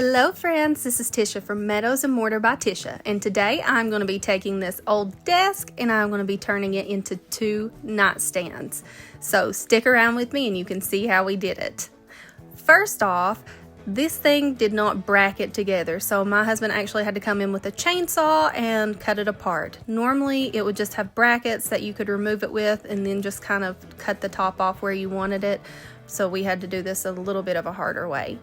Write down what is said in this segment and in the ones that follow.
Hello friends, this is Tisha from Meadows and Mortar by Tisha, and today I'm going to be taking this old desk and I'm going to be turning it into 2 nightstands. So stick around with me and you can see how we did it. First off, this thing did not bracket together, so my husband actually had to come in with a chainsaw and cut it apart. Normally it would just have brackets that you could remove it with and then just kind of cut the top off where you wanted it, so we had to do this a little bit of a harder way.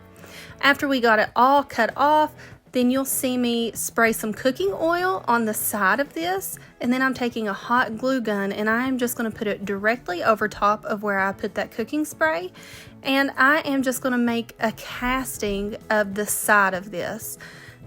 After we got it all cut off, then you'll see me spray some cooking oil on the side of this, and then I'm taking a hot glue gun and I'm just going to put it directly over top of where I put that cooking spray, and I am just going to make a casting of the side of this.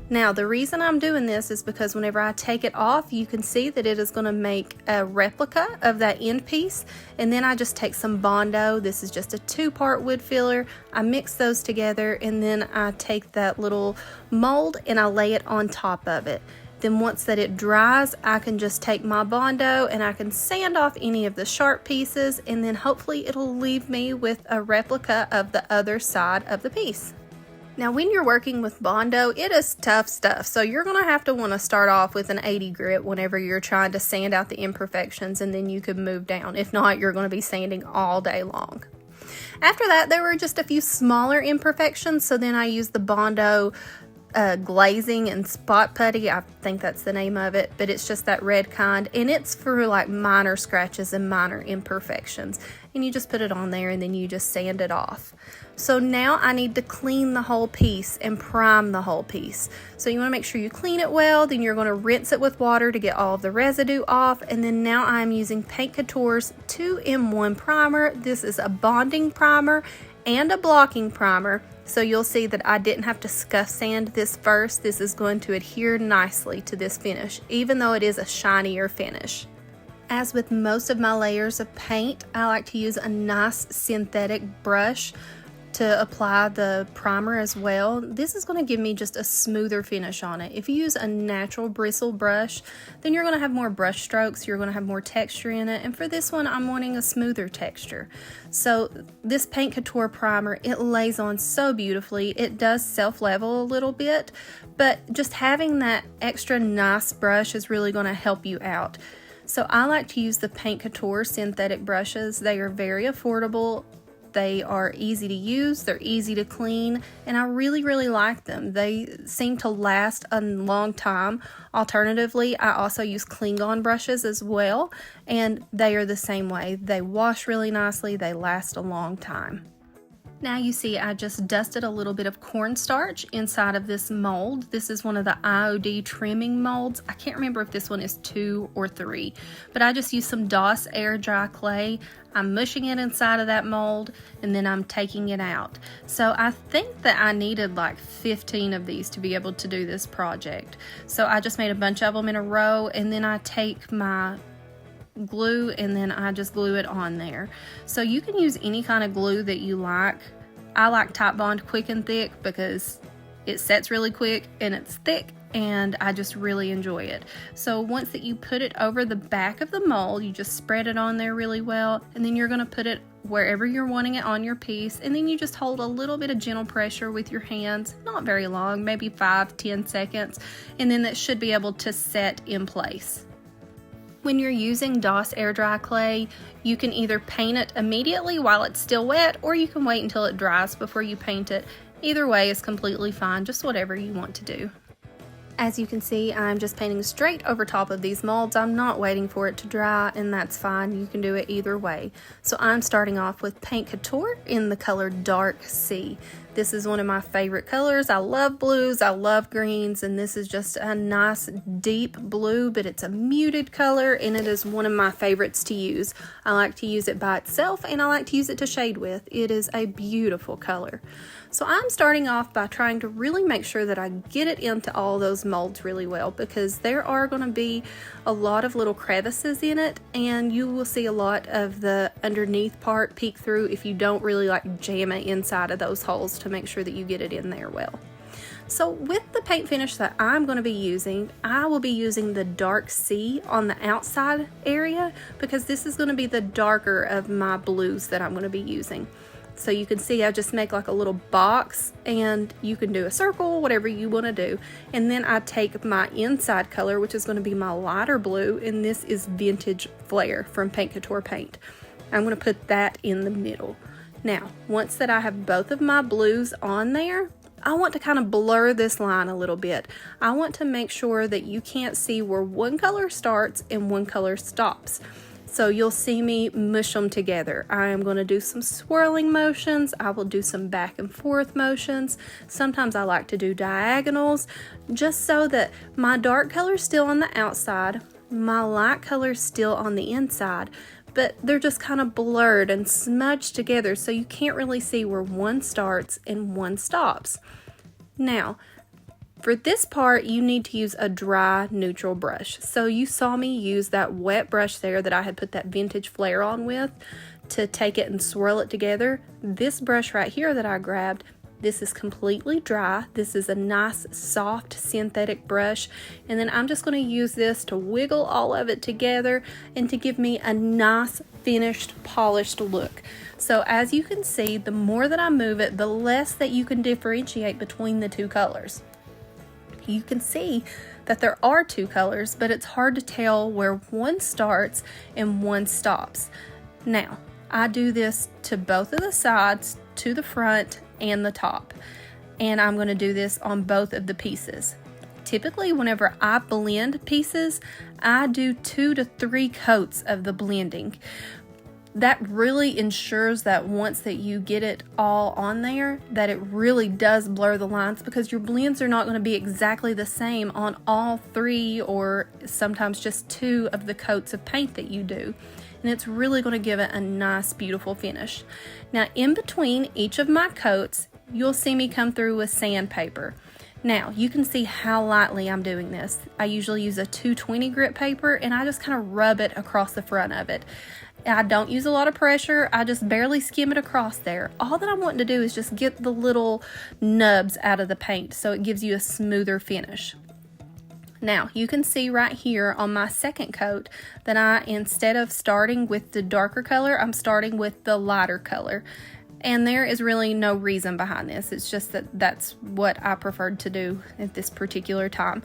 Now the reason I'm doing this is because whenever I take it off, you can see that it is going to make a replica of that end piece, and then I just take some Bondo. This is just a 2-part wood filler. I mix those together and then I take that little mold and I lay it on top of it. Then once that it dries, I can just take my Bondo and I can sand off any of the sharp pieces, and then hopefully it'll leave me with a replica of the other side of the piece. Now when you're working with Bondo, it is tough stuff, so you're going to want to start off with an 80 grit whenever you're trying to sand out the imperfections, and then you could move down. If not, you're going to be sanding all day long. After that, there were just a few smaller imperfections, so then I used the Bondo glazing and spot putty. I think that's the name of it, but it's just that red kind, and it's for like minor scratches and minor imperfections, and you just put it on there and then you just sand it off. So now I need to clean the whole piece and prime the whole piece. So you want to make sure you clean it well, then you're going to rinse it with water to get all of the residue off, and then now I'm using Paint Couture's 2-in-1 primer. This is a bonding primer and a blocking primer, so you'll see that I didn't have to scuff sand this first. This is going to adhere nicely to this finish, even though it is a shinier finish. As with most of my layers of paint, I like to use a nice synthetic brush to apply the primer as well. This is going to give me just a smoother finish on it. If you use a natural bristle brush, then you're going to have more brush strokes, you're going to have more texture in it, and for this one I'm wanting a smoother texture. So this Paint Couture primer, it lays on so beautifully. It does self-level a little bit, but just having that extra nice brush is really going to help you out. So I like to use the Paint Couture synthetic brushes. They are very affordable. They are easy to use, they're easy to clean, and I really like them. They seem to last a long time. Alternatively, I also use Klingon brushes as well, and they are the same way. They wash really nicely, they last a long time. Now you see I just dusted a little bit of cornstarch inside of this mold. This is one of the IOD trimming molds. I can't remember if this one is 2 or 3, but I just used some DOS air dry clay. I'm mushing it inside of that mold and then I'm taking it out. So I think that I needed like 15 of these to be able to do this project. So I just made a bunch of them in a row, and then I take my glue and then I just glue it on there. So you can use any kind of glue that you like. I like Titebond Quick and Thick because it sets really quick and it's thick, and I just really enjoy it. So once that you put it over the back of the mold, you just spread it on there really well, and then you're going to put it wherever you're wanting it on your piece, and then you just hold a little bit of gentle pressure with your hands, not very long, maybe 5-10 seconds, and then that should be able to set in place. When you're using DOS air dry clay, you can either paint it immediately while it's still wet, or you can wait until it dries before you paint it. Either way is completely fine, just whatever you want to do. As you can see, I'm just painting straight over top of these molds. I'm not waiting for it to dry, and that's fine. You can do it either way. So I'm starting off with Paint Couture in the color Dark Sea. This is one of my favorite colors. I love blues, I love greens, and this is just a nice deep blue, but it's a muted color, and it is one of my favorites to use. I like to use it by itself, and I like to use it to shade with. It is a beautiful color. So I'm starting off by trying to really make sure that I get it into all those molds really well, because there are going to be a lot of little crevices in it, and you will see a lot of the underneath part peek through if you don't really like jam it inside of those holes to make sure that you get it in there well. So with the paint finish that I'm going to be using, I will be using the Dark Sea on the outside area, because this is going to be the darker of my blues that I'm going to be using. So you can see I just make like a little box, and you can do a circle, whatever you want to do. And then I take my inside color, which is going to be my lighter blue, and this is Vintage Flair from Paint Couture paint. I'm going to put that in the middle. Now, once that I have both of my blues on there, I want to kind of blur this line a little bit. I want to make sure that you can't see where one color starts and one color stops. So you'll see me mush them together. I am going to do some swirling motions. I will do some back and forth motions. Sometimes I like to do diagonals, just so that my dark color is still on the outside, my light color is still on the inside, but they're just kind of blurred and smudged together, so you can't really see where one starts and one stops. Now, for this part, you need to use a dry neutral brush. So you saw me use that wet brush there that I had put that Vintage Flair on with to take it and swirl it together. This brush right here that I grabbed, this is completely dry. This is a nice soft synthetic brush, and then I'm just going to use this to wiggle all of it together and to give me a nice finished polished look. So as you can see, the more that I move it, the less that you can differentiate between the two colors. You can see that there are two colors, but it's hard to tell where one starts and one stops. Now, I do this to both of the sides, to the front and the top, and I'm going to do this on both of the pieces. Typically, whenever I blend pieces, I do 2 to 3 coats of the blending. That really ensures that once that you get it all on there, that it really does blur the lines, because your blends are not going to be exactly the same on all 3 or sometimes just 2 of the coats of paint that you do. And it's really going to give it a nice, beautiful finish. Now, in between each of my coats, you'll see me come through with sandpaper. Now, you can see how lightly I'm doing this. I usually use a 220 grit paper, and I just kind of rub it across the front of it. I don't use a lot of pressure. I just barely skim it across there. All that I'm wanting to do is just get the little nubs out of the paint so it gives you a smoother finish. Now, you can see right here on my second coat that I, instead of starting with the darker color, I'm starting with the lighter color. And there is really no reason behind this. It's just that that's what I preferred to do at this particular time.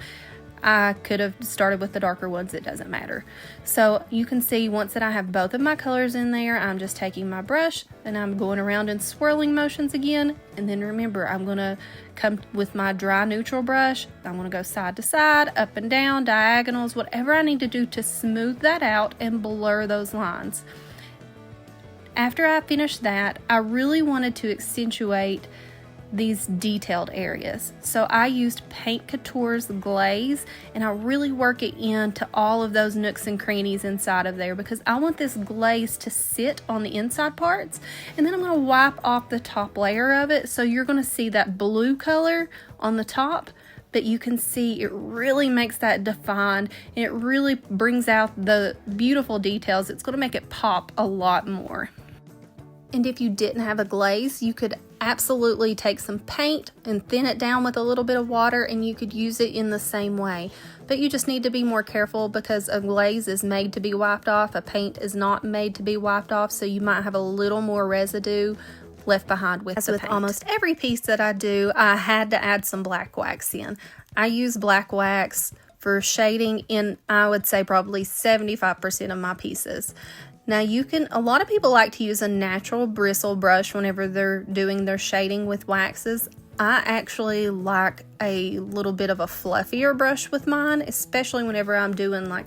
I could have started with the darker ones, it doesn't matter. So you can see once that I have both of my colors in there, I'm just taking my brush and I'm going around in swirling motions again. And then remember, I'm going to come with my dry neutral brush. I'm going to go side to side, up and down, diagonals, whatever I need to do to smooth that out and blur those lines. After I finished that, I really wanted to accentuate these detailed areas. So I used Paint Couture's glaze, and I really work it into all of those nooks and crannies inside of there, because I want this glaze to sit on the inside parts, and then I'm going to wipe off the top layer of it. So you're going to see that blue color on the top, but you can see it really makes that defined, and it really brings out the beautiful details. It's going to make it pop a lot more. And if you didn't have a glaze, you could absolutely take some paint and thin it down with a little bit of water, and you could use it in the same way. But you just need to be more careful, because a glaze is made to be wiped off. A paint is not made to be wiped off, so you might have a little more residue left behind with the paint. Almost every piece that I do, I had to add some black wax in. I use black wax for shading in, I would say, probably 75% of my pieces. Now a lot of people like to use a natural bristle brush whenever they're doing their shading with waxes. I actually like a little bit of a fluffier brush with mine, especially whenever I'm doing like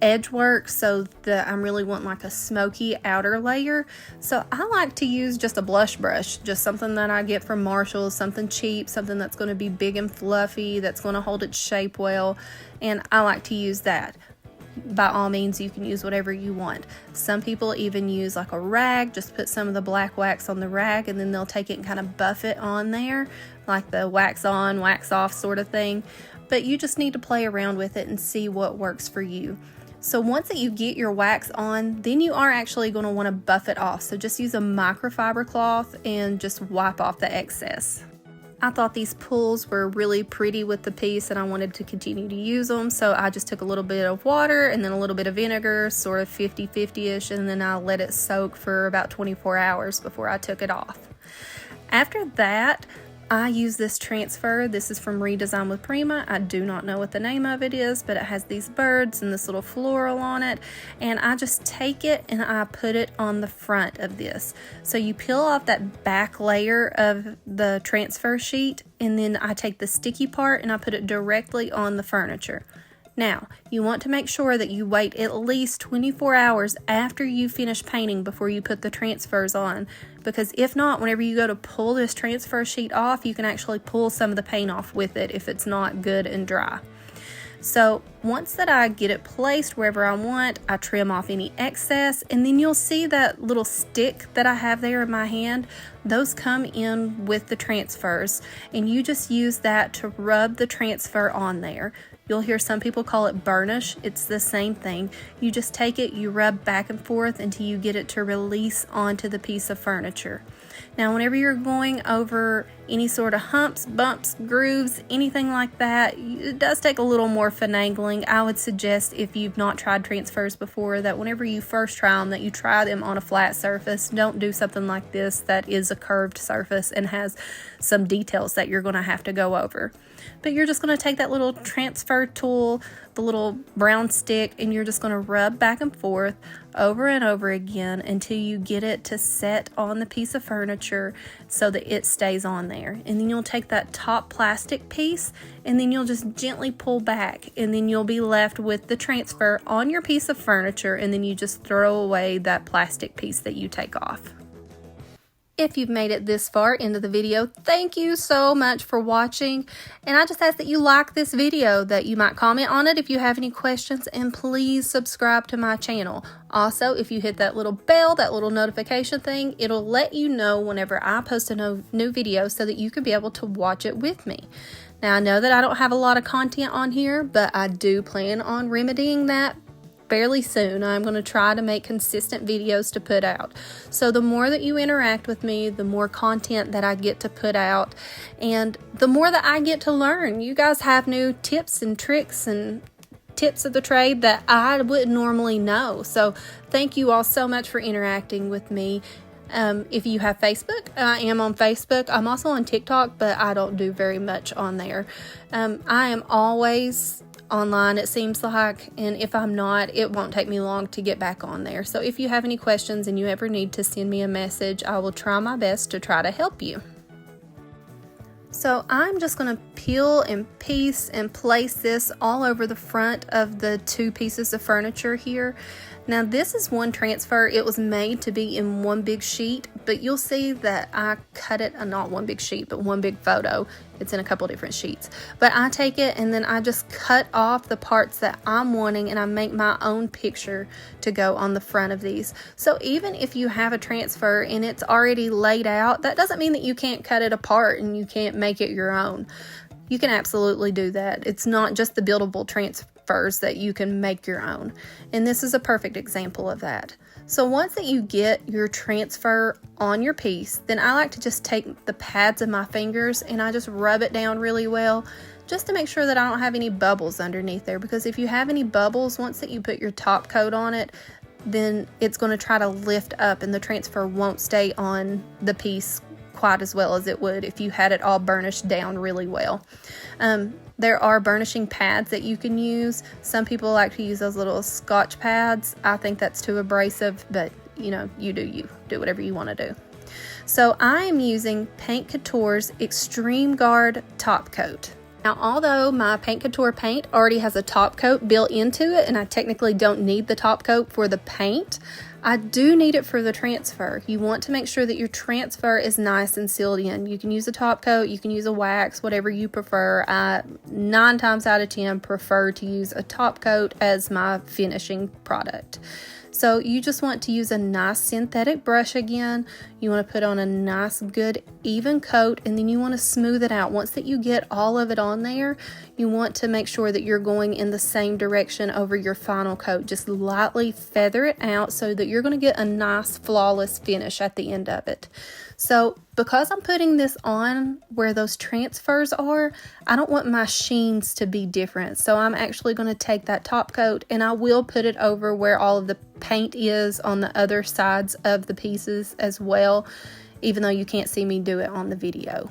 edge work, so that I'm really wanting like a smoky outer layer. So I like to use just a blush brush, just something that I get from Marshall's, something cheap, something that's going to be big and fluffy, that's going to hold its shape well, and I like to use that. By all means, you can use whatever you want. Some people even use like a rag, just put some of the black wax on the rag, and then they'll take it and kind of buff it on there, like the wax on, wax off sort of thing. But you just need to play around with it and see what works for you. So once that you get your wax on, then you are actually going to want to buff it off. So just use a microfiber cloth and just wipe off the excess. I thought these pulls were really pretty with the piece and I wanted to continue to use them, so I just took a little bit of water and then a little bit of vinegar, sort of 50-50ish, and then I let it soak for about 24 hours before I took it off. After that, I use this transfer. This is from Redesign with Prima. I do not know what the name of it is, but it has these birds and this little floral on it. And I just take it and I put it on the front of this. So you peel off that back layer of the transfer sheet, and then I take the sticky part and I put it directly on the furniture. Now, you want to make sure that you wait at least 24 hours after you finish painting before you put the transfers on, because if not, whenever you go to pull this transfer sheet off, you can actually pull some of the paint off with it if it's not good and dry. So once that I get it placed wherever I want, I trim off any excess, and then you'll see that little stick that I have there in my hand. Those come in with the transfers, and you just use that to rub the transfer on there. You'll hear some people call it burnish. It's the same thing. You just take it, you rub back and forth until you get it to release onto the piece of furniture. Now, whenever you're going over any sort of humps, bumps, grooves, anything like that, it does take a little more finagling. I would suggest, if you've not tried transfers before, that whenever you first try them, that you try them on a flat surface. Don't do something like this that is a curved surface and has some details that you're going to have to go over. But you're just going to take that little transfer tool, the little brown stick, and you're just going to rub back and forth over and over again until you get it to set on the piece of furniture so that it stays on there. And then you'll take that top plastic piece and then you'll just gently pull back, and then you'll be left with the transfer on your piece of furniture, and then you just throw away that plastic piece that you take off. If you've made it this far into the video, thank you so much for watching. And I just ask that you like this video, that you might comment on it if you have any questions, and please subscribe to my channel. Also, if you hit that little bell, that little notification thing, it'll let you know whenever I post a new video so that you can be able to watch it with me. Now, I know that I don't have a lot of content on here, but I do plan on remedying that fairly soon. I'm going to try to make consistent videos to put out. So the more that you interact with me, the more content that I get to put out, and the more that I get to learn. You guys have new tips and tricks and tips of the trade that I wouldn't normally know. So thank you all so much for interacting with me. If you have Facebook, I am on Facebook. I'm also on TikTok, but I don't do very much on there. I am always online, it seems like, and if I'm not, it won't take me long to get back on there. So if you have any questions and you ever need to send me a message, I will try my best to try to help you. So I'm just going to peel and piece and place this all over the front of the two pieces of furniture here. Now this is one transfer. It was made to be in one big sheet, but you'll see that I cut it, not one big sheet, but one big photo. It's in a couple different sheets. But I take it and then I just cut off the parts that I'm wanting, and I make my own picture to go on the front of these. So even if you have a transfer and it's already laid out, that doesn't mean that you can't cut it apart and you can't make it your own. You can absolutely do that. It's not just the buildable transfers that you can make your own. And this is a perfect example of that. So once that you get your transfer on your piece, then I like to just take the pads of my fingers and I just rub it down really well, just to make sure that I don't have any bubbles underneath there. Because if you have any bubbles, once that you put your top coat on it, then it's going to try to lift up and the transfer won't stay on the piece quite as well as it would if you had it all burnished down really well. There are burnishing pads that you can use. Some people like to use those little Scotch pads. I think that's too abrasive, but you know, you do whatever you want to do. So I am using Paint Couture's Extreme Guard Top Coat. Now, although my Paint Couture paint already has a top coat built into it, and I technically don't need the top coat for the paint, I do need it for the transfer. You want to make sure that your transfer is nice and sealed in. You can use a top coat, you can use a wax, whatever you prefer. I 9 times out of 10 prefer to use a top coat as my finishing product. So you just want to use a nice synthetic brush again. You want to put on a nice good even coat, and then you want to smooth it out. Once that you get all of it on there, you want to make sure that you're going in the same direction over your final coat. Just lightly feather it out so that you're going to get a nice flawless finish at the end of it. So because I'm putting this on where those transfers are, I don't want my sheens to be different. So I'm actually going to take that top coat and I will put it over where all of the paint is on the other sides of the pieces as well, even though you can't see me do it on the video.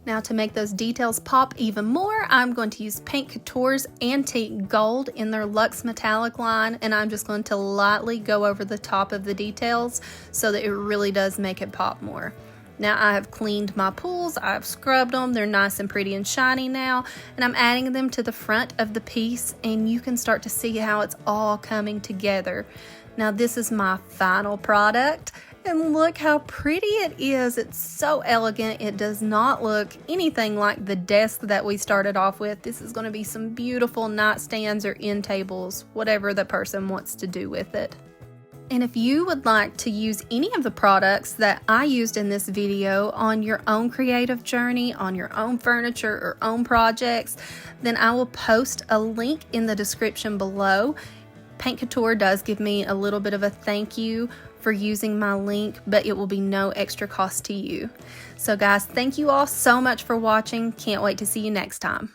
Now to make those details pop even more, I'm going to use Paint Couture's Antique Gold in their Luxe Metallic line, and I'm just going to lightly go over the top of the details so that it really does make it pop more. Now I have cleaned my pools, I've scrubbed them, they're nice and pretty and shiny now, and I'm adding them to the front of the piece, and you can start to see how it's all coming together. Now this is my final product. And look how pretty it is. It's so elegant. It does not look anything like the desk that we started off with. This is going to be some beautiful nightstands or end tables, whatever the person wants to do with it. And if you would like to use any of the products that I used in this video on your own creative journey, on your own furniture or own projects, then I will post a link in the description below. Paint Couture does give me a little bit of a thank you for using my link, but it will be no extra cost to you. So guys, thank you all so much for watching. Can't wait to see you next time.